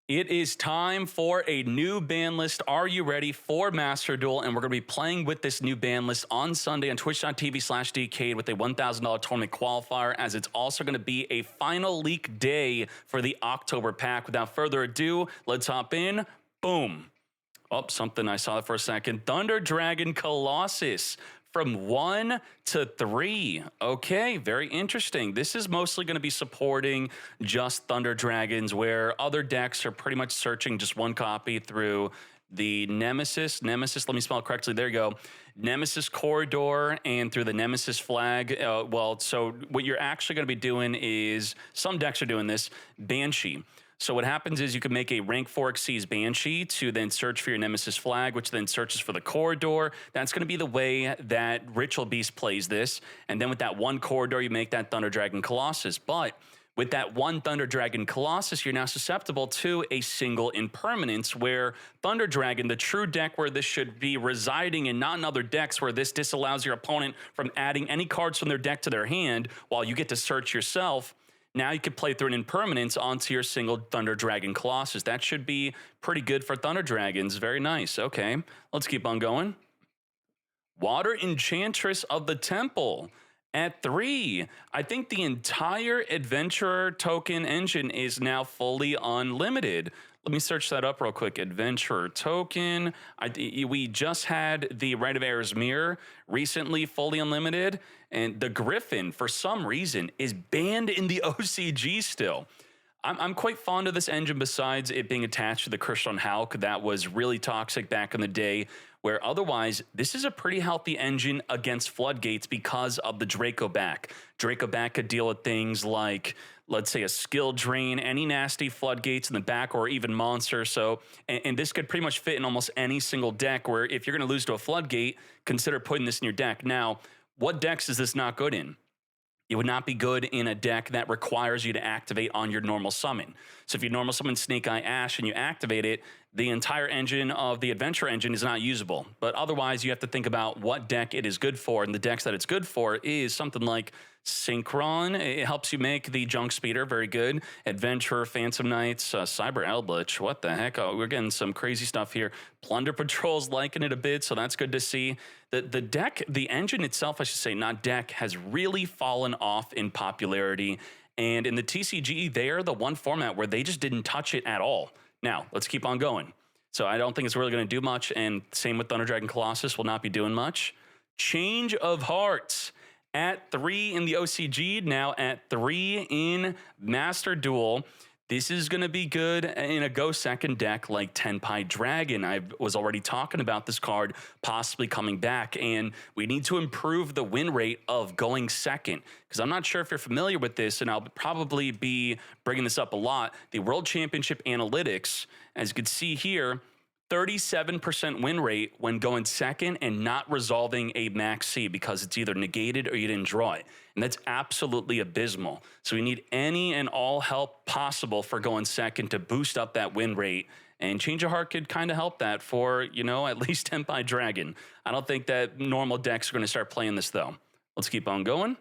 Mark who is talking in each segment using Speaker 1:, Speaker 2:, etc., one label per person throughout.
Speaker 1: It is time for a new ban list. Are you ready for Master Duel? And we're going to be playing with this new ban list on Sunday on twitch.tv/Dcade with a $1,000 tournament qualifier, as it's also going to be a final leak day for the October pack. Without further ado, let's hop in. Boom. Oh, something I saw for a second. Thunder Dragon Colossus. From 1 to 3. Okay, very interesting. This is mostly going to be supporting just Thunder Dragons, where other decks are pretty much searching just one copy through the Nemesis, let me spell it correctly, there you go, Nemesis Corridor, and through the Nemesis flag. So what you're actually going to be doing is, some decks are doing this, Banshee. So what happens is you can make a rank 4 Xyz Banshee to then search for your Nemesis flag, which then searches for the corridor. That's going to be the way that Ritual Beast plays this. And then with that one corridor, you make that Thunder Dragon Colossus. But with that one Thunder Dragon Colossus, you're now susceptible to a single impermanence, where Thunder Dragon, the true deck where this should be residing, and not in other decks where this disallows your opponent from adding any cards from their deck to their hand while you get to search yourself. Now you can play through an impermanence onto your single Thunder Dragon Colossus. That should be pretty good for Thunder Dragons. Very nice. Okay, let's keep on going. Water Enchantress of the Temple at 3. I think the entire Adventurer token engine is now fully unlimited. Let me search that up real quick. Adventurer token. We just had the Rite of Air's Mirror recently fully unlimited, and the Griffin, for some reason, is banned in the OCG still. I'm quite fond of this engine, besides it being attached to the Christian Hulk that was really toxic back in the day, where otherwise this is a pretty healthy engine against floodgates because of the Draco back. Draco back could deal with things like, let's say, a skill drain, any nasty floodgates in the back, or even monsters. So, and this could pretty much fit in almost any single deck, where if you're going to lose to a floodgate, consider putting this in your deck. Now, what decks is this not good in? It would not be good in a deck that requires you to activate on your normal summon. So if you normal summon Snake Eye Ash and you activate it, the entire engine of the Adventure engine is not usable. But otherwise, you have to think about what deck it is good for. And the decks that it's good for is something like Synchron. It helps you make the Junk Speeder very good. Adventurer, Phantom Knights, Cyber Eldritch. What the heck? Oh, we're getting some crazy stuff here. Plunder Patrol's liking it a bit, so that's good to see. The deck, the engine itself, I should say, not deck, has really fallen off in popularity. And in the TCG, they're the one format where they just didn't touch it at all. Now, let's keep on going. So I don't think it's really going to do much, and same with Thunder Dragon Colossus, will not be doing much. Change of Hearts at 3 in the OCG, now at 3 in Master Duel. This is going to be good in a go second deck like Tenpai Dragon. I was already talking about this card possibly coming back, and we need to improve the win rate of going second, because I'm not sure if you're familiar with this, and I'll probably be bringing this up a lot. The World Championship Analytics, as you can see here, 37% win rate when going second and not resolving a max C, because it's either negated or you didn't draw it. And that's absolutely abysmal. So we need any and all help possible for going second to boost up that win rate. And Change of Heart could kind of help that for, you know, at least Tenpai Dragon. I don't think that normal decks are going to start playing this, though. Let's keep on going.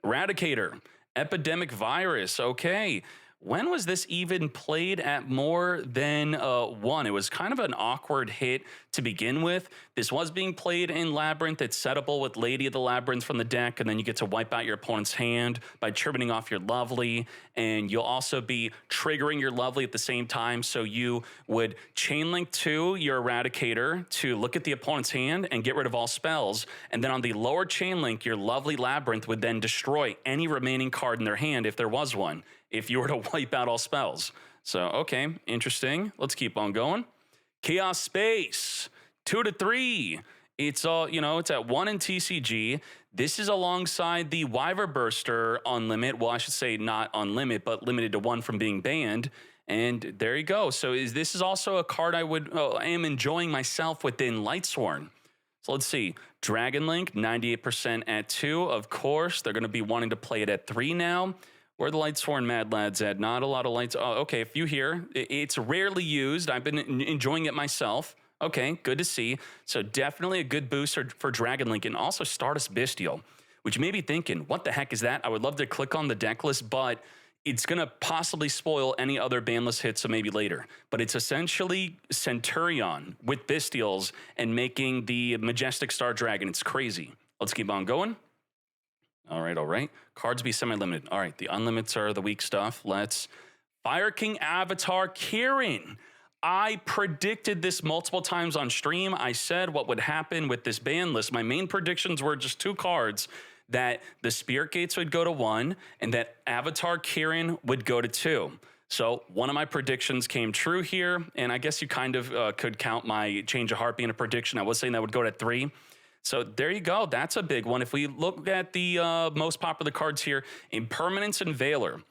Speaker 1: Eradicator, Epidemic Virus. Okay. When was this even played at more than 1? It was kind of an awkward hit to begin with. This was being played in Labyrinth. It's settable with Lady of the Labyrinth from the deck, and then you get to wipe out your opponent's hand by tributing off your Lovely, and you'll also be triggering your Lovely at the same time, so you would chain link to your Eradicator to look at the opponent's hand and get rid of all spells, and then on the lower chain link, your Lovely Labyrinth would then destroy any remaining card in their hand if there was one, if you were to wipe out all spells. So, okay, interesting. Let's keep on going. Chaos Space, 2 to 3. It's all, you know, it's at 1 in TCG. This is alongside the Wyverburster on limit. Well, I should say not on limit, but limited to 1 from being banned. And there you go. So this is also a card I am enjoying myself within Lightsworn. So let's see. Dragon Link, 98% at 2. Of course, they're going to be wanting to play it at 3 now. Where are the Lightsworn Mad Lads at? Not a lot of lights. Oh, okay, a few here. It's rarely used. I've been enjoying it myself. Okay, good to see. So definitely a good booster for Dragon Link, and also Stardust Bestial, which you may be thinking, what the heck is that? I would love to click on the deck list, but it's going to possibly spoil any other banlist hits, so maybe later. But it's essentially Centurion with Bystials and making the Majestic Star Dragon. It's crazy. Let's keep on going. All right, all right. Cards be semi-limited. All right, the unlimits are the weak stuff. Let's... Fire King Avatar Kirin. I predicted this multiple times on stream. I said what would happen with this ban list. My main predictions were just 2 cards, that the Spirit Gates would go to 1 and that Avatar Kirin would go to 2. So one of my predictions came true here, and I guess you kind of could count my change of heart being a prediction. I was saying that would go to 3. So there you go. That's a big one. If we look at the most popular cards here, Impermanence and Veiler.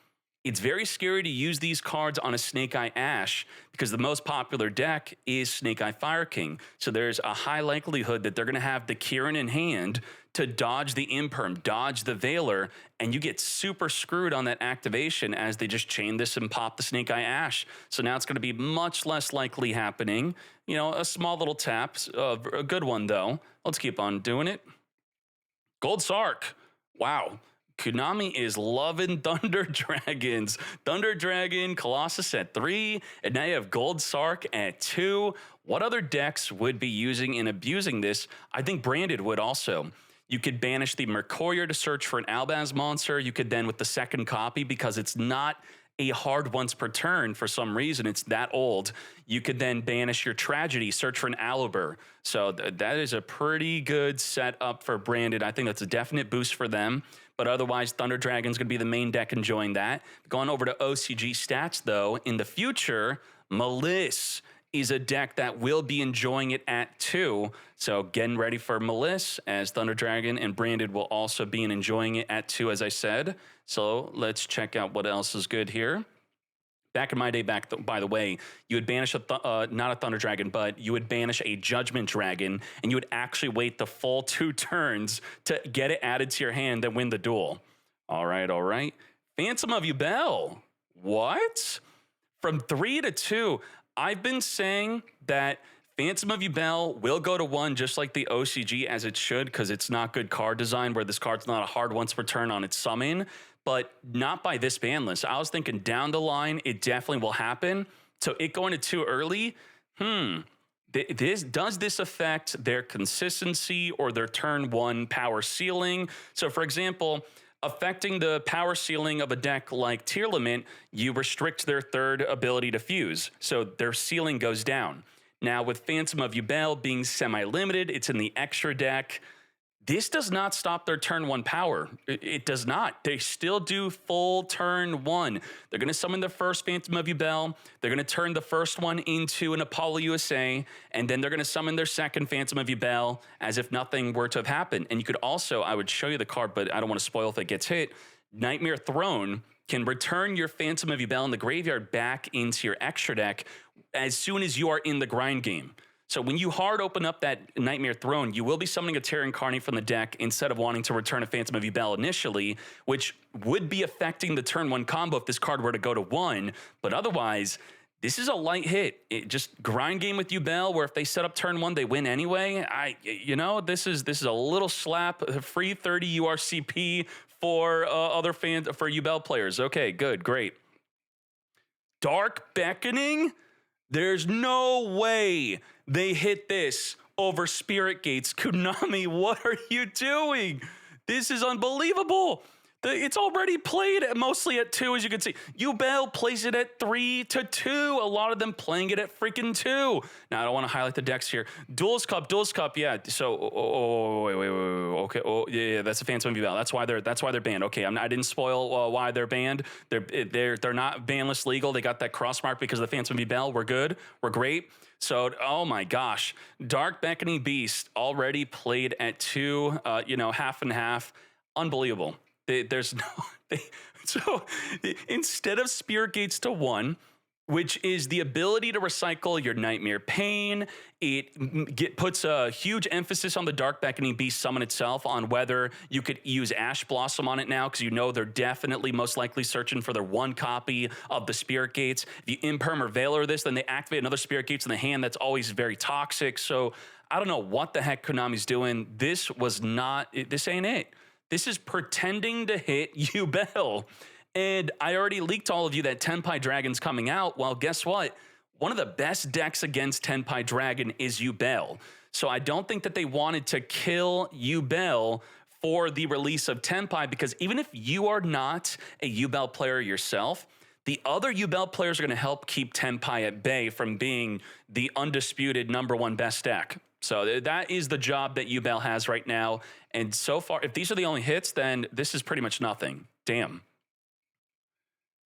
Speaker 1: It's very scary to use these cards on a Snake Eye Ash because the most popular deck is Snake Eye Fire King. So there's a high likelihood that they're going to have the Kirin in hand to dodge the Imperm, dodge the Veiler, and you get super screwed on that activation as they just chain this and pop the Snake Eye Ash. So now it's going to be much less likely happening. You know, a small little tap, a good one though. Let's keep on doing it. Gold Sark. Wow. Konami is loving Thunder Dragons. Thunder Dragon, Colossus at 3, and now you have Gold Sark at 2. What other decks would be using and abusing this? I think Branded would also. You could banish the Mercurier to search for an Albaz monster. You could then, with the second copy, because it's not a hard once per turn for some reason, it's that old, you could then banish your Tragedy, search for an Alibur. So that is a pretty good setup for Branded. I think that's a definite boost for them. But otherwise, Thunder Dragon's going to be the main deck enjoying that. Going over to OCG stats, though, in the future, Malice is a deck that will be enjoying it at 2. So getting ready for Malice, as Thunder Dragon and Branded will also be enjoying it at 2, as I said. So let's check out what else is good here. Back in my day, by the way, you would banish not a Thunder Dragon, but you would banish a Judgment Dragon, and you would actually wait the full 2 turns to get it added to your hand and win the duel. All right, all right. Phantom of Yubel. What? From 3 to 2. I've been saying that Phantom of Yubel will go to 1 just like the OCG, as it should, because it's not good card design where this card's not a hard once per turn on its summon. But not by this ban list. I was thinking down the line, it definitely will happen. So it going to 2 early, does this affect their consistency or their turn 1 power ceiling? So for example, affecting the power ceiling of a deck like TEARLAMENT, you restrict their 3rd ability to fuse. So their ceiling goes down. Now with Phantom of Yubel being semi-limited, it's in the extra deck. This does not stop their turn 1 power. It does not. They still do full turn 1. They're going to summon the first Phantom of Yubel. They're going to turn the first one into an Apollo USA, and then they're going to summon their second Phantom of Yubel as if nothing were to have happened. And you could also, I would show you the card, but I don't want to spoil if it gets hit. Nightmare Throne can return your Phantom of Yubel in the graveyard back into your extra deck as soon as you are in the grind game. So when you hard open up that Nightmare Throne, you will be summoning a Terran Incarnate from the deck instead of wanting to return a Phantom of Yubel initially, which would be affecting the turn 1 combo if this card were to go to 1. But otherwise, this is a light hit. It just grind game with Yubel, where if they set up turn 1, they win anyway. This is a little slap, free 30 URCP for other fans, for Yubel players. Okay, good, great. Dark Beckoning? There's no way they hit this over Spirit Gates. Konami, what are you doing? This is unbelievable. It's already played mostly at 2, as you can see. Yubel plays it at 3 to 2. A lot of them playing it at freaking 2. Now, I don't want to highlight the decks here. Duels Cup, yeah. So, wait. Okay, yeah, that's a Phantom of Yubel. That's why they're banned. Okay, I didn't spoil why they're banned. They're not ban list legal. They got that cross mark because of the Phantom of Yubel. We're good. We're great. So, oh my gosh, Dark Beckoning Beast already played at 2. Half and half. Unbelievable. So instead of Spirit Gates to 1, which is the ability to recycle your Nightmare Pain, it puts a huge emphasis on the Dark Beckoning Beast summon itself, on whether you could use Ash Blossom on it now, because they're definitely most likely searching for their 1 copy of the Spirit Gates. If you Imperm or Veiler this, then they activate another Spirit Gates in the hand. That's always very toxic. So I don't know what the heck Konami's doing. This ain't it. This is pretending to hit Yubel. And I already leaked all of you that Tenpai Dragon's coming out. Well, guess what? One of the best decks against Tenpai Dragon is Yubel. So I don't think that they wanted to kill Yubel for the release of Tenpai, because even if you are not a Yubel player yourself, the other Yubel players are going to help keep Tenpai at bay from being the undisputed #1 best deck. So that is the job that Yubel has right now. And so far, if these are the only hits, then this is pretty much nothing. Damn.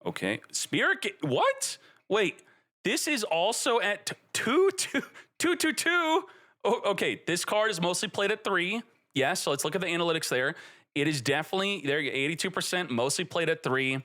Speaker 1: Okay. Spirit, what? Wait, this is also at 222. Oh, okay, this card is mostly played at 3. Yes, so let's look at the analytics there. It is definitely, there, 82%, mostly played at 3.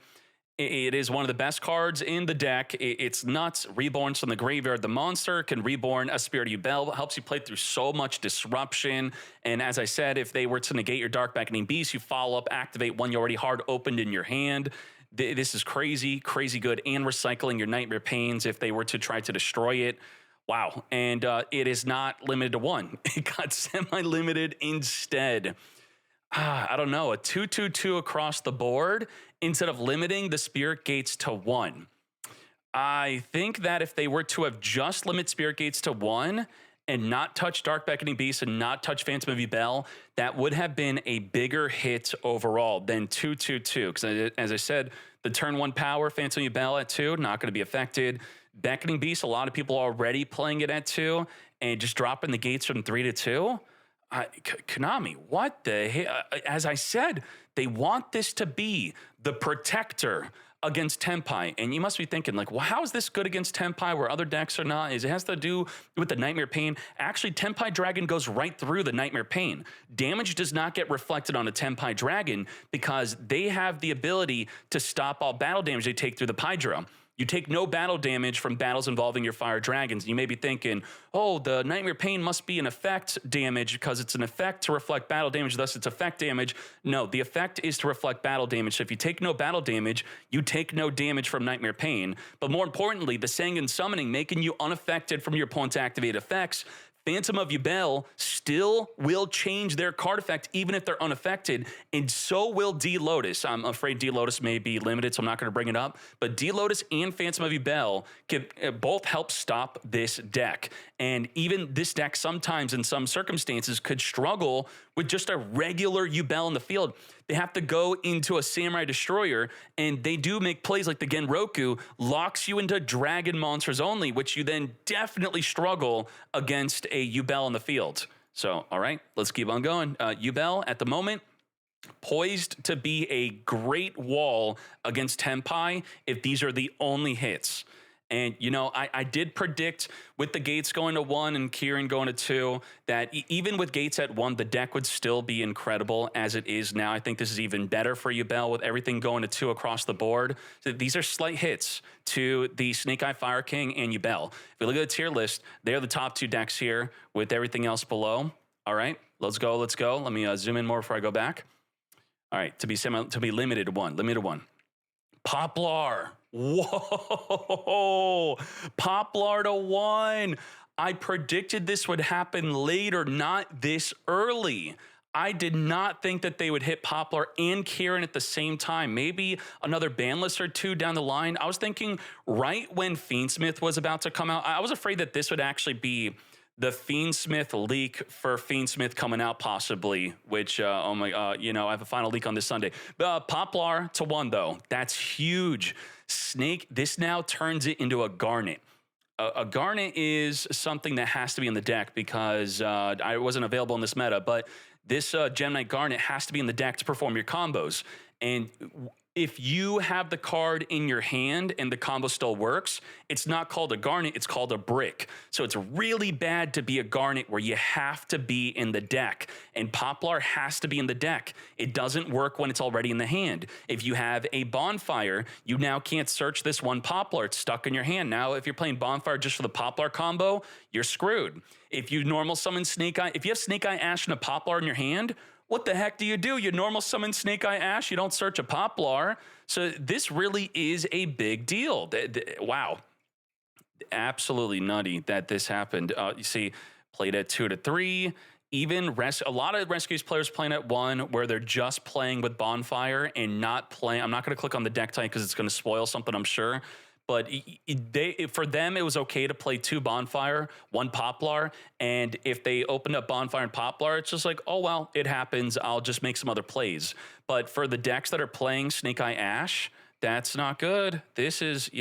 Speaker 1: It is one of the best cards in the deck. It's nuts. Reborns from the graveyard. The monster can reborn a Spirit of Yubel. Helps you play through so much disruption. And as I said, if they were to negate your Dark Beckoning Beast, you follow up, activate one you already hard opened in your hand. This is crazy, crazy good. And recycling your Nightmare Pains if they were to try to destroy it. Wow. And it is not limited to 1. It got semi-limited instead. I don't know, a 2/2/2 across the board instead of limiting the Spirit Gates to 1. I think that if they were to have just limit Spirit Gates to 1 and not touch Dark Beckoning Beast and not touch Phantom of Yubel, that would have been a bigger hit overall than 2/2/2. Because as I said, the turn 1 power, Phantom of Yubel at 2, not going to be affected. Beckoning Beast, a lot of people are already playing it at 2, and just dropping the gates from 3 to 2. Konami, what the hell? As I said, they want this to be the protector against Tenpai. And you must be thinking, like, well, how is this good against Tenpai where other decks are not? It has to do with the Nightmare Pain. Actually, Tenpai Dragon goes right through the Nightmare Pain. Damage does not get reflected on a Tenpai Dragon because they have the ability to stop all battle damage they take through the Pydra. You take no battle damage from battles involving your fire dragons. You may be thinking, oh, the Nightmare Pain must be an effect damage because it's an effect to reflect battle damage, thus it's effect damage. No, the effect is to reflect battle damage. So if you take no battle damage, you take no damage from Nightmare Pain. But more importantly, the Sanguine Summoning, making you unaffected from your opponent's activated effects. Phantom of Yubel still will change their card effect even if they're unaffected, and so will D-Lotus. I'm afraid D-Lotus may be limited, so I'm not going to bring it up. But D-Lotus and Phantom of Yubel can both help stop this deck. And even this deck sometimes in some circumstances could struggle with just a regular Yubel in the field. They have to go into a Samurai Destroyer, and they do make plays like the Genroku locks you into Dragon monsters only, which you then definitely struggle against a Yubel in the field. So, all right, let's keep on going. Yubel, at the moment, poised to be a great wall against Tenpai if these are the only hits. And, you know, I did predict with the gates going to 1 and Kieran going to 2 that even with gates at 1, the deck would still be incredible as it is now. I think this is even better for Yubel with everything going to 2 across the board. So these are slight hits to the Snake Eye Fire King and Yubel. If we look at the tier list, they're the top 2 decks here with everything else below. All right, let's go, let's go. Let me zoom in more before I go back. All right, to be limited to 1, limited 1. Poplar. Whoa, Poplar to 1. I predicted this would happen later, not this early. I did not think that they would hit Poplar and Kieran at the same time. Maybe another BANLIST or 2 down the line. I was thinking right when Fiendsmith was about to come out. I was afraid that this would actually be the Fiendsmith leak for Fiendsmith coming out possibly, which, oh my, you know, I have a final leak on this Sunday. Poplar to 1 though, that's huge. Snake, this now turns it into a Garnet. A Garnet is something that has to be in the deck because I wasn't available in this meta, but this Gem Knight Garnet has to be in the deck to perform your combos. And if you have the card in your hand and the combo still works, it's not called a Garnet, it's called a Brick. So it's really bad to be a Garnet where you have to be in the deck. And Poplar has to be in the deck. It doesn't work when it's already in the hand. If you have a Bonfire, you now can't search this one Poplar. It's stuck in your hand. Now, if you're playing Bonfire just for the Poplar combo, you're screwed. If you normal summon Snake Eye, if you have Snake Eye Ash and a Poplar in your hand, what the heck do? You normal summon Snake Eye Ash, you don't search a Poplar. So this really is a big deal. Wow. Absolutely nutty that this happened. You see, played at 2 to 3. even a lot of Rescues players playing at 1 where they're just playing with Bonfire and not playing. I'm not going to click on the deck type because it's going to spoil something, I'm sure. But for them, it was okay to play 2 Bonfire, 1 Poplar. And if they opened up Bonfire and Poplar, it's just like, oh, well, it happens. I'll just make some other plays. But for the decks that are playing Snake Eye Ash, that's not good. This is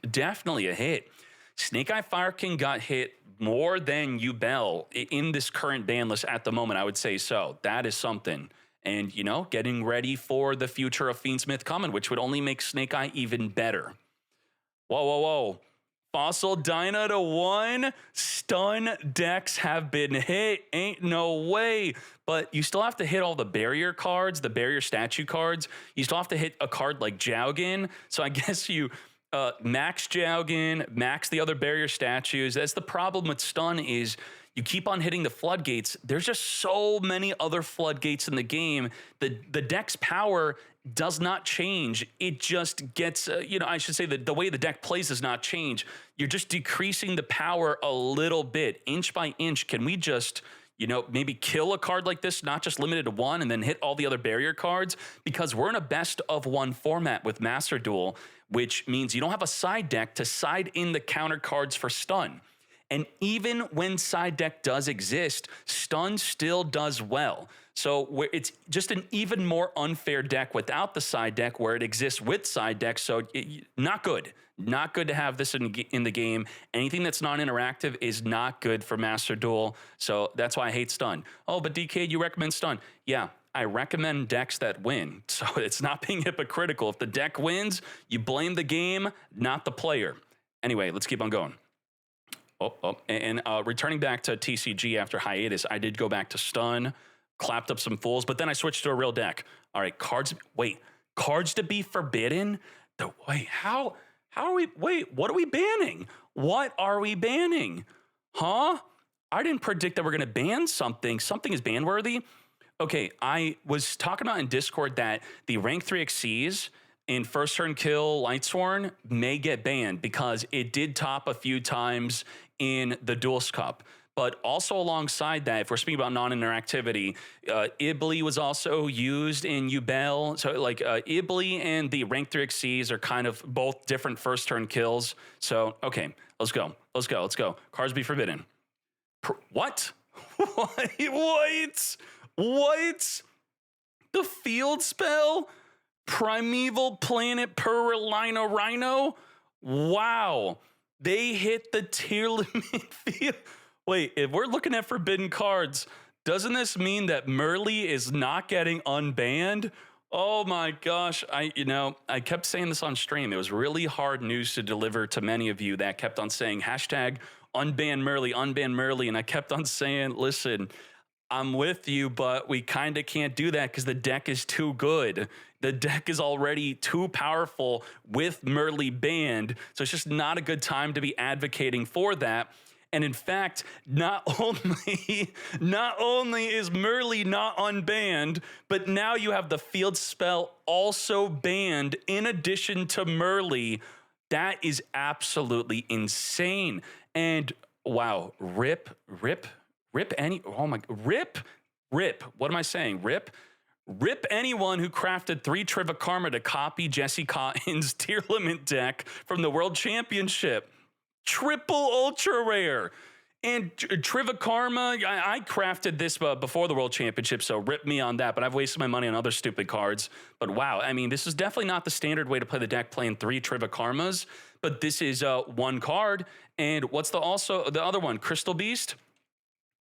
Speaker 1: definitely a hit. Snake Eye Fire King got hit more than Yubel in this current ban list at the moment, I would say so. That is something. And, you know, getting ready for the future of Fiendsmith coming, which would only make Snake Eye even better. Whoa, whoa, whoa. Fossil Dyna to 1. Stun decks have been hit. Ain't no way. But you still have to hit all the barrier cards, the barrier statue cards. You still have to hit a card like Jowgin. So I guess you max Jowgin, max the other barrier statues. That's the problem with stun is you keep on hitting the floodgates. There's just so many other floodgates in the game. The deck's power does not change. It just gets, I should say that the way the deck plays does not change. You're just decreasing the power a little bit, inch by inch. Can we just, maybe kill a card like this, not just limited to 1, and then hit all the other barrier cards? Because we're in a best of 1 format with Master Duel, which means you don't have a side deck to side in the counter cards for stun. And even when side deck does exist, stun still does well. So it's just an even more unfair deck without the side deck where it exists with side deck. So not good. Not good to have this in the game. Anything that's non-interactive is not good for Master Duel. So that's why I hate stun. Oh, but DK, you recommend stun. Yeah, I recommend decks that win. So it's not being hypocritical. If the deck wins, you blame the game, not the player. Anyway, let's keep on going. And returning back to TCG after hiatus, I did go back to stun, clapped up some fools, but then I switched to a real deck. All right, cards to be forbidden? How are we, what are we banning? What are we banning? Huh? I didn't predict that we're going to ban something. Something is ban worthy. Okay, I was talking about in Discord that the rank 3 XCs in first turn kill Lightsworn may get banned because it did top a few times in the Duels Cup. But also alongside that, if we're speaking about non-interactivity, Ibli was also used in Yubel. So like Ibli and the rank 3 XCs are kind of both different first turn kills. So, okay, let's go. Cards be forbidden. What? What? The field spell? Primeval Planet Purrelino Rhino? Wow. They hit the tier limit field. Wait, if we're looking at forbidden cards, doesn't this mean that Merly is not getting unbanned? Oh my gosh. I kept saying this on stream. It was really hard news to deliver to many of you that kept on saying hashtag unban Merly. And I kept on saying, listen, I'm with you, but we kind of can't do that because the deck is too good. The deck is already too powerful with Merly banned. So it's just not a good time to be advocating for that. And in fact, not only is Merly not unbanned, but now you have the field spell also banned in addition to Merly. That is absolutely insane. And wow, rip. What am I saying? Rip anyone who crafted 3 Trivakarma to copy Jesse Cotton's Tearlament deck from the World Championship. Triple ultra rare. And Trivakarma, I crafted this before the World Championship, so rip me on that, but I've wasted my money on other stupid cards. But wow, I mean, this is definitely not the standard way to play the deck, playing 3 Trivakarmas, but this is 1 card. And what's the other one? Crystal Beast?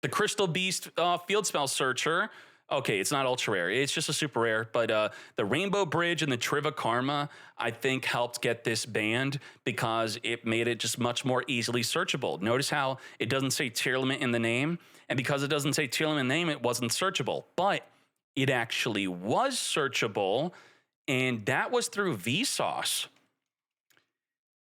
Speaker 1: The Crystal Beast Field Spell Searcher. Okay, it's not ultra rare. It's just a super rare. But the Rainbow Bridge and the Trivakarma, I think, helped get this banned because it made it just much more easily searchable. Notice how it doesn't say Tearlament in the name. And because it doesn't say Tearlament in the name, it wasn't searchable. But it actually was searchable, and that was through Vsauce.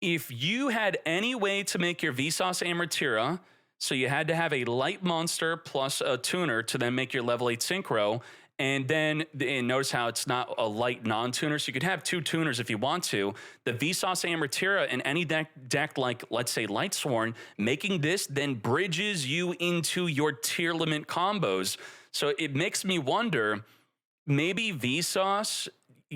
Speaker 1: If you had any way to make your Vsauce Amatera, so you had to have a light monster plus a tuner to then make your level 8 synchro, And then and notice how it's not a light non-tuner. So you could have 2 tuners if you want to. The Vsauce Amatera in any deck like, let's say, Lightsworn, making this then bridges you into your Tearlament combos. So it makes me wonder, maybe Vsauce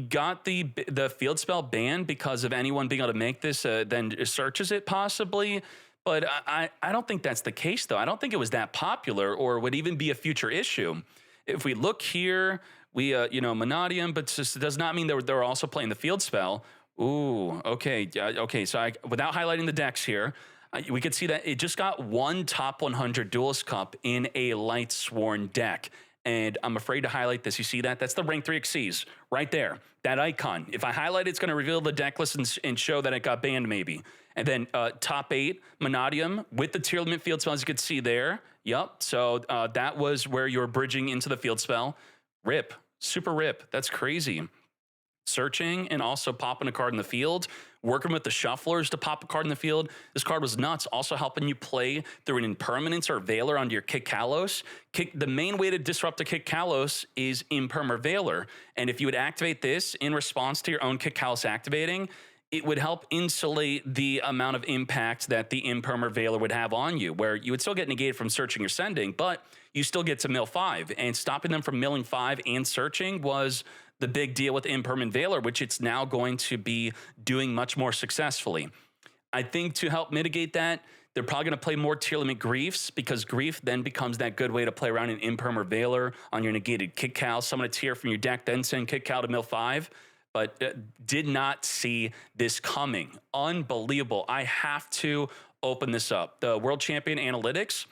Speaker 1: got the field spell banned because of anyone being able to make this, then searches it possibly. But I don't think that's the case, though. I don't think it was that popular or would even be a future issue. If we look here, we, Monadium, but just does not mean they're also playing the field spell. Ooh, okay. Okay, so without highlighting the decks here, we could see that it just got 1 top 100 Duelist Cup in a Lightsworn deck. And I'm afraid to highlight this. You see that? That's the rank 3 Xyz right there. That icon. If I highlight it, it's going to reveal the deck list and show that it got banned maybe. And then top 8, Monadium with the Tearlament field spell, as you can see there. Yep. So that was where you're bridging into the field spell. Rip. Super rip. That's crazy. Searching and also popping a card in the field, working with the shufflers to pop a card in the field. This card was nuts, also helping you play through an Impermanence or Veiler onto your Kick Kalos. The main way to disrupt a Kick Kalos is Imperm or Veiler, and if you would activate this in response to your own Kick Kalos activating, it would help insulate the amount of impact that the Imperm or Veiler would have on you, where you would still get negated from searching or sending, but you still get to mill 5, and stopping them from milling 5 and searching was the big deal with Imperm and Veiler, which it's now going to be doing much more successfully. I think to help mitigate that, they're probably going to play more Tearlament Griefs, because Grief then becomes that good way to play around in Imperm or Veiler on your negated Kick Cal, summon a Tear from your deck, then send Kick Cal to mill 5. But did not see this coming. Unbelievable. I have to open this up. The World Champion Analytics,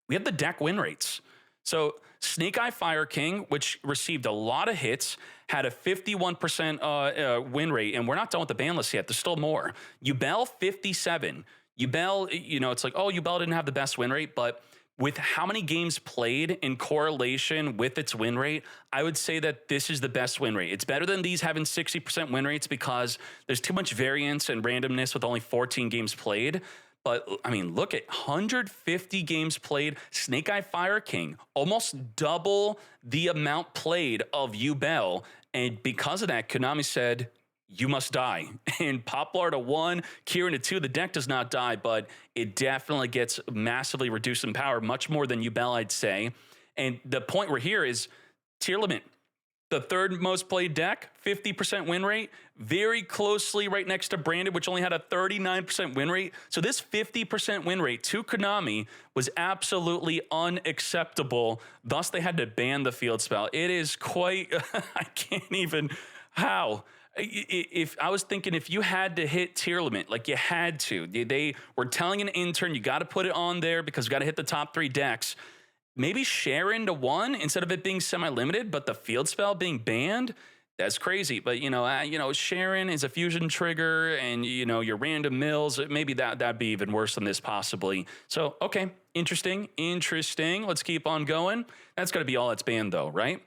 Speaker 1: we have the deck win rates. So Snake Eye Fire King, which received a lot of hits, had a 51% win rate, and we're not done with the ban list yet. There's still more. Yubel, 57. Yubel, it's like, oh, Yubel didn't have the best win rate, but with how many games played in correlation with its win rate, I would say that this is the best win rate. It's better than these having 60% win rates because there's too much variance and randomness with only 14 games played. But, I mean, look at 150 games played. Snake Eye Fire King, almost double the amount played of Yubel. And because of that, Konami said, you must die. And Poplar to 1, Kieran to 2, the deck does not die, but it definitely gets massively reduced in power, much more than Yubel, I'd say. And the point we're here is Tearlament, the 3rd most played deck, 50% win rate, very closely right next to Branded, which only had a 39% win rate. So this 50% win rate to Konami was absolutely unacceptable. Thus, they had to ban the field spell. It is quite, I can't even, how? If I was thinking, if you had to hit Tearlament, like you had to, they were telling an intern, you got to put it on there because you got to hit the top 3 decks. Maybe Sharon to 1 instead of it being semi-limited, but the field spell being banned, that's crazy. But, Sharon is a fusion trigger and, your random mills, maybe that'd be even worse than this possibly. So, okay, interesting. Let's keep on going. That's got to be all that's banned though, right?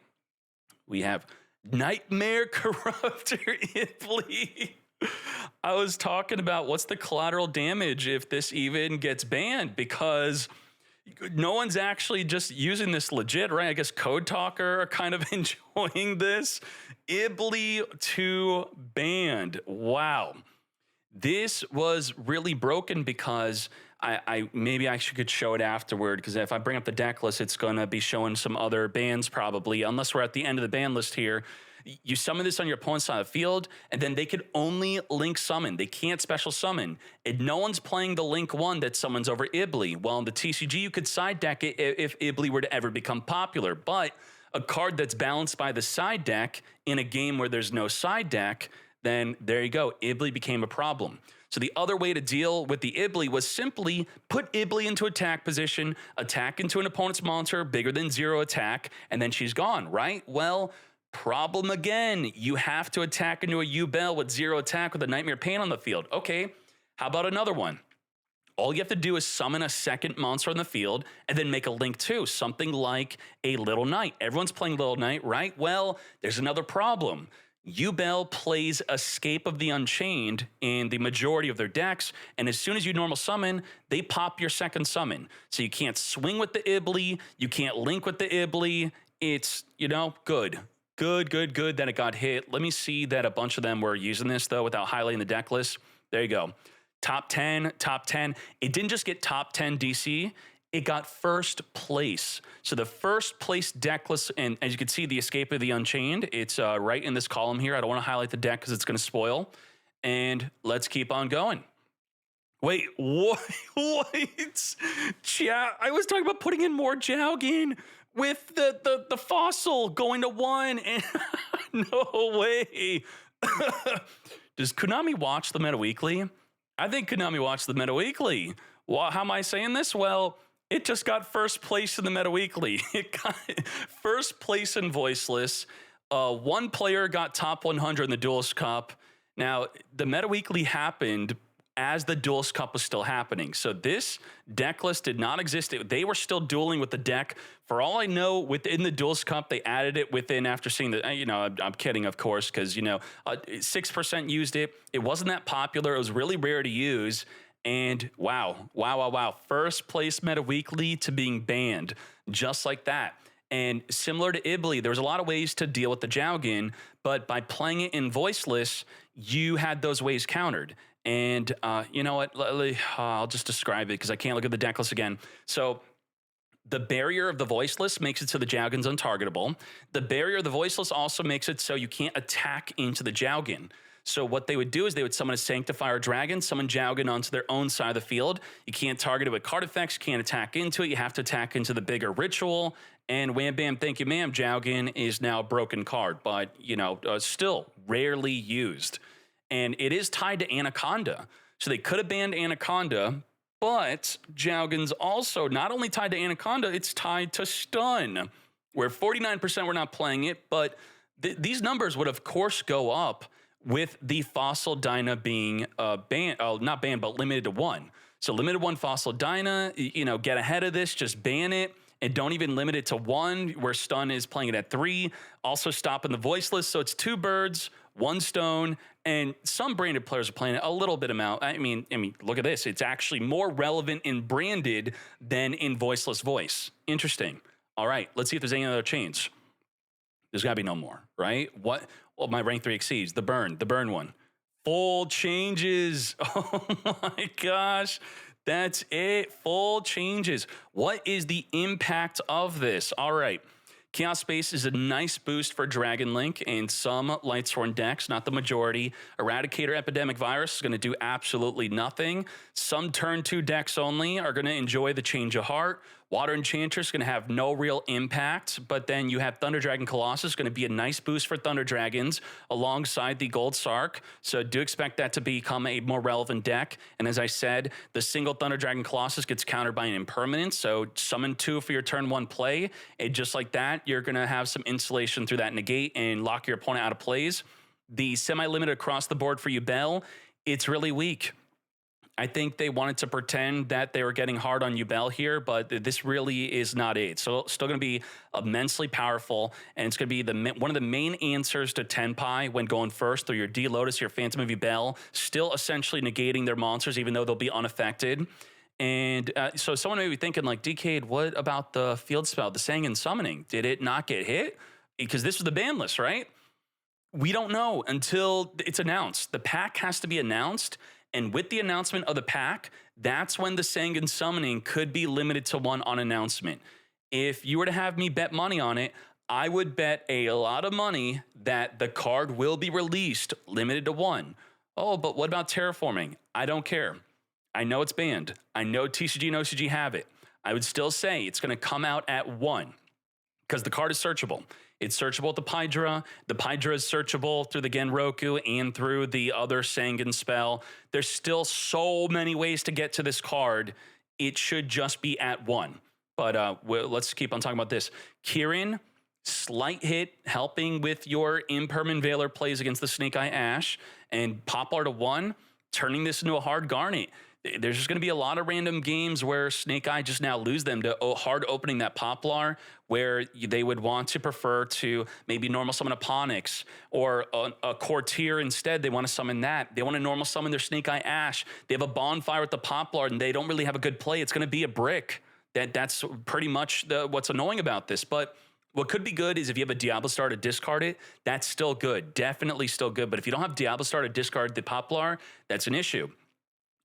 Speaker 1: We have Nightmare Corruptor Ibley. I was talking about what's the collateral damage if this even gets banned, because no one's actually just using this legit, right? I guess Code Talker are kind of enjoying this. Ibley to banned. Wow. This was really broken because maybe I could show it afterward, because if I bring up the deck list, it's going to be showing some other bans probably, unless we're at the end of the ban list here. You summon this on your opponent's side of the field, and then they could only link summon. They can't special summon. And no one's playing the link 1 that summons over Ibley. Well, in the TCG, you could side deck it if Ibley were to ever become popular. But a card that's balanced by the side deck in a game where there's no side deck, then there you go. Ibley became a problem. So the other way to deal with the Ibley was simply put Ibley into attack position, attack into an opponent's monster bigger than 0 attack, and then she's gone, right? Well, problem again. You have to attack into a Yubel with 0 attack with a Nightmare Pain on the field. Okay, how about another one? All you have to do is summon a second monster on the field and then make a link 2, something like a Little Knight. Everyone's playing Little Knight, right? Well, there's another problem. Yubel plays Escape of the Unchained in the majority of their decks, and as soon as you normal summon, they pop your second summon. So you can't swing with the Ibley, you can't link with the Ibley. it's, you know, good. Good that it got hit. Let me see that a bunch of them were using this, though, without highlighting the deck list. There you go. Top 10, top 10. It didn't just get top 10 DC, it got first place. So the first place deck list, and as you can see, the Escape of the Unchained, it's right in this column here. I don't want to highlight the deck because it's going to spoil. And let's keep on going. Wait, what? I was talking about putting in more Jowgin with the fossil going to 1, and no way. Does Konami watch the Meta Weekly? I think Konami watched the Meta Weekly. Well, how am I saying this? Well, it just got first place in the Meta Weekly. It got first place in Voiceless. One player got top 100 in the Duelist Cup. Now, the Meta Weekly happened as the Duelist Cup was still happening. So this deck list did not exist. They were still dueling with the deck. For all I know, within the Duelist Cup, they added it within after seeing the, you know, I'm kidding, of course, because, you know, 6% used it. It wasn't that popular. It was really rare to use. And wow. First place Meta Weekly to being banned, just like that. And similar to Ibli, there was a lot of ways to deal with the Jowgin, but by playing it in Voiceless, you had those ways countered. And you know what? I'll just describe it because I can't look at the deck list again. So the barrier of the Voiceless makes it so the Jowgin's untargetable. The barrier of the Voiceless also makes it so you can't attack into the Jowgin. So what they would do is they would summon a Sanctifier Dragon, summon Jowgin onto their own side of the field. You can't target it with card effects, can't attack into it. You have to attack into the bigger ritual. And wham, bam, thank you, ma'am. Jowgin is now a broken card, but, you know, still rarely used. And it is tied to Anaconda. So they could have banned Anaconda, but Jowgin's also not only tied to Anaconda, it's tied to Stun, where 49% were not playing it, but these numbers would, of course, go up with the Fossil Dyna being banned, not banned, but limited to 1. So limited 1 Fossil Dyna, you know, get ahead of this, just ban it. And don't even limit it to 1, where Stun is playing it at 3. Also stopping the Voiceless, so it's 2 birds, 1 stone, and some branded players are playing it a little bit amount. I mean, look at this. It's actually more relevant in branded than in Voiceless Voice. Interesting. All right, let's see if there's any other change. There's got to be no more, right? What? Well, my rank 3 exceeds. The burn one. Full changes. Oh my gosh. That's it. Full changes. What is the impact of this? All right. Chaos Space is a nice boost for Dragon Link and some Lightsworn decks, not the majority. Eradicator Epidemic Virus is going to do absolutely nothing. Some turn 2 decks only are going to enjoy the Change of Heart. Water Enchantress is going to have no real impact, but then you have Thunder Dragon Colossus, going to be a nice boost for Thunder Dragons alongside the Gold Sark. So do expect that to become a more relevant deck. And as I said, the single Thunder Dragon Colossus gets countered by an impermanence. So summon 2 for your turn 1 play. And just like that, you're going to have some insulation through that negate and lock your opponent out of plays. The semi-limited across the board for Yubel, it's really weak. I think they wanted to pretend that they were getting hard on Yubel here, but this really is not it. So still going to be immensely powerful, and it's going to be one of the main answers to Tenpai when going first through your D-Lotus, your Phantom of Yubel, still essentially negating their monsters even though they'll be unaffected. And so someone may be thinking like, DK, what about the field spell, the Sangan Summoning? Did it not get hit? Because this was the ban list, right? We don't know until it's announced. The pack has to be announced. And with the announcement of the pack, that's when the Sangan Summoning could be limited to 1 on announcement. If you were to have me bet money on it, I would bet a lot of money that the card will be released, limited to 1. Oh, but what about Terraforming? I don't care. I know it's banned. I know TCG and OCG have it. I would still say it's going to come out at 1 because the card is searchable. It's searchable at the Pydra. The Pydra is searchable through the Genroku and through the other Sangan spell. There's still so many ways to get to this card. It should just be at 1. But let's keep on talking about this. Kirin, slight hit, helping with your Impermanent Veiler plays against the Snake Eye Ash. And Poplar to 1, turning this into a hard Garnet. There's just going to be a lot of random games where Snake Eye just now lose them to hard opening that Poplar, where they would want to prefer to maybe normal summon a Ponix or a Courtier instead. They want to summon that. They want to normal summon their Snake Eye Ash. They have a Bonfire with the Poplar and they don't really have a good play. It's going to be a brick. That's pretty much what's annoying about this. But What could be good is if you have a Diablo Star to discard it, that's still good. Definitely still good. But if you don't have Diablo Star to discard the Poplar, that's an issue.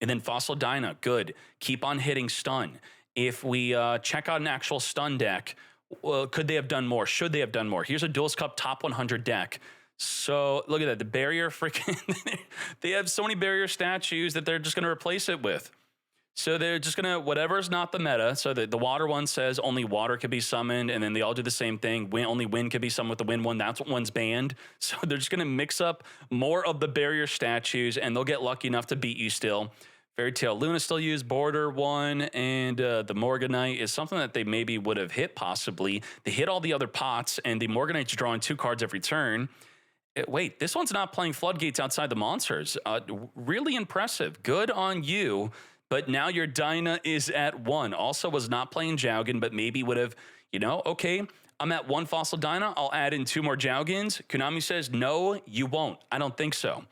Speaker 1: And then Fossil Dyna, good. Keep on hitting stun. If we check out an actual stun deck, well, could they have done more? Should they have done more? Here's a Duelist Cup top 100 deck. So look at that. The barrier freaking, they have so many barrier statues that they're just going to replace it with. So they're just going to, whatever's not the meta. So the water one says only water could be summoned, and then they all do the same thing. Only wind could be summoned with the wind one. That's what one's banned. So they're just going to mix up more of the barrier statues, and they'll get lucky enough to beat you still. Fairy Tale Luna still used Border one, and the Morganite is something that they maybe would have hit possibly. They hit all the other pots, and the Morganite's drawing 2 cards every turn. Wait, this one's not playing Floodgates outside the monsters. Really impressive. Good on you. But now your Dyna is at 1. Also was not playing Jowgen, but maybe would have, you know, okay, I'm at 1 Fossil Dyna. I'll add in 2 more Jowgens. Konami says, no, you won't. I don't think so.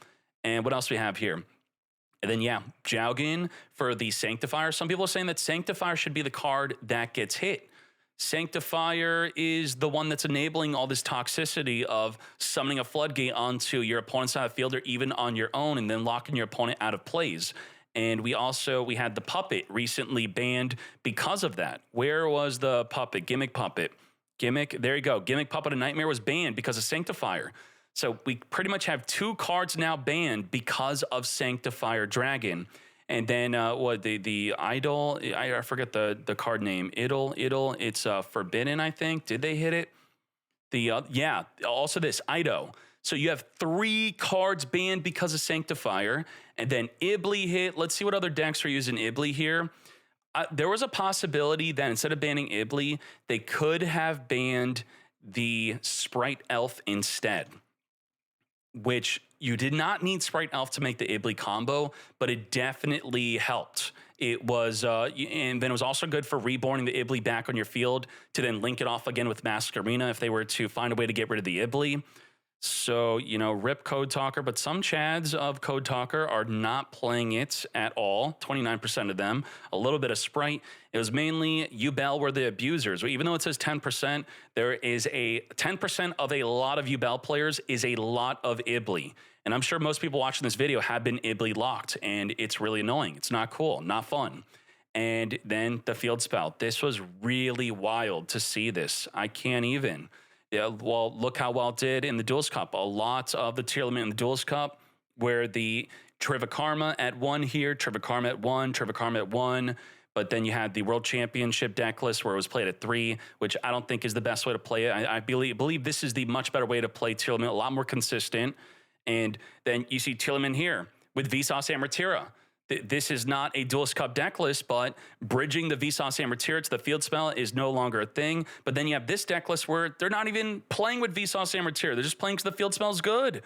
Speaker 1: And what else do we have here? And then, yeah, Jowgen for the Sanctifier. Some people are saying that Sanctifier should be the card that gets hit. Sanctifier is the one that's enabling all this toxicity of summoning a Floodgate onto your opponent's side of the field or even on your own and then locking your opponent out of plays. And we had the Puppet recently banned because of that. Where was the Puppet? Gimmick Puppet. Gimmick, there you go. Gimmick Puppet of Nightmare was banned because of Sanctifier. So we pretty much have 2 cards now banned because of Sanctifier Dragon. And then the Idol, I forget the card name. Idol, it's Forbidden, I think. Did they hit it? Yeah, also this, Ido. So you have 3 cards banned because of Sanctifier, and then Ibli hit. Let's see what other decks are using Ibli here. There was a possibility that instead of banning Ibli, they could have banned the Sprite Elf instead, which you did not need Sprite Elf to make the Ibli combo, but it definitely helped. It was, and then it was also good for reborning the Ibli back on your field to then link it off again with Mask Arena if they were to find a way to get rid of the Ibli. So, you know, rip Code Talker, but some Chads of Code Talker are not playing it at all. 29% of them, a little bit of Sprite. It was mainly Yubel were the abusers. Even though it says 10%, there is a 10% of a lot of Yubel players is a lot of Ibli. And I'm sure most people watching this video have been Ibli locked, and it's really annoying. It's not cool, not fun. And then the field spell. This was really wild to see this. I can't even. Yeah, well, look how well it did in the Duelist Cup. A lot of the TEARLAMENT in the Duelist Cup, where the Trivikarma at 1 here, Trivikarma at 1, Trivikarma at 1, but then you had the World Championship deck list where it was played at 3, which I don't think is the best way to play it. I believe this is the much better way to play TEARLAMENT, a lot more consistent. And then you see TEARLAMENT here with Vsauce Amortira. This is not a Duelist Cup deck list, but bridging the Vsauce Amortira to the field spell is no longer a thing. But then you have this deck list where they're not even playing with Vsauce Amortira. They're just playing because the field spell is good.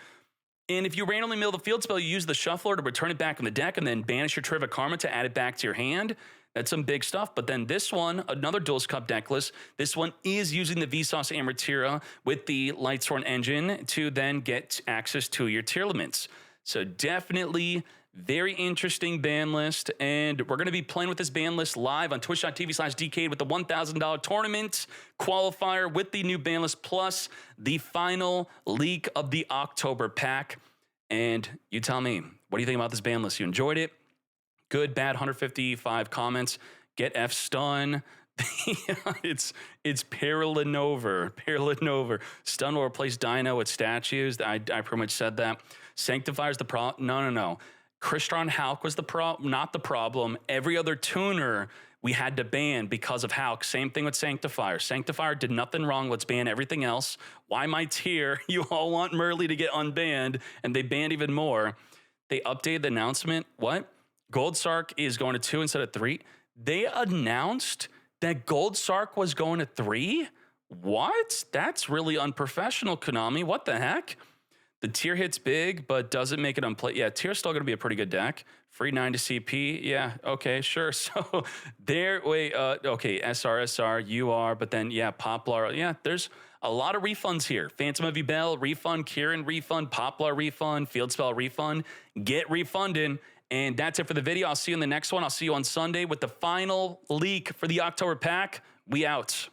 Speaker 1: And if you randomly mill the field spell, you use the Shuffler to return it back in the deck and then banish your Trivikarma to add it back to your hand. That's some big stuff. But then this one, another Duelist Cup deck list, this one is using the Vsauce Amortira with the Lightsworn engine to then get access to your TEARLAMENTs. So definitely very interesting ban list, and we're going to be playing with this ban list live on twitch.tv/dcade with the $1,000 tournament qualifier with the new ban list, plus the final leak of the October pack. And you tell me, what do you think about this ban list? You enjoyed it? Good, bad, 155 comments. Get F stun. it's Paralinover. Stun will replace Dino with statues. I pretty much said that. Sanctifier's the problem. No. Crystron Hulk was not the problem. Every other tuner we had to ban because of Hulk. Same thing with Sanctifier. Sanctifier did nothing wrong. Let's ban everything else. Why my tier? You all want Merly to get unbanned, and they banned even more. They updated the announcement. What? Gold Sark is going to 2 instead of 3. They announced that Gold Sark was going to 3? What? That's really unprofessional, Konami. What the heck? The tier hits big, but doesn't make it unplay. Yeah, tier's still going to be a pretty good deck. Free 9 to CP. Yeah, okay, sure. So there, okay, SR, UR, but then, yeah, Poplar. Yeah, there's a lot of refunds here. Phantom of Yubel, refund. Kieran, refund. Poplar, refund. Field Spell, refund. Get refunding. And that's it for the video. I'll see you in the next one. I'll see you on Sunday with the final leak for the October pack. We out.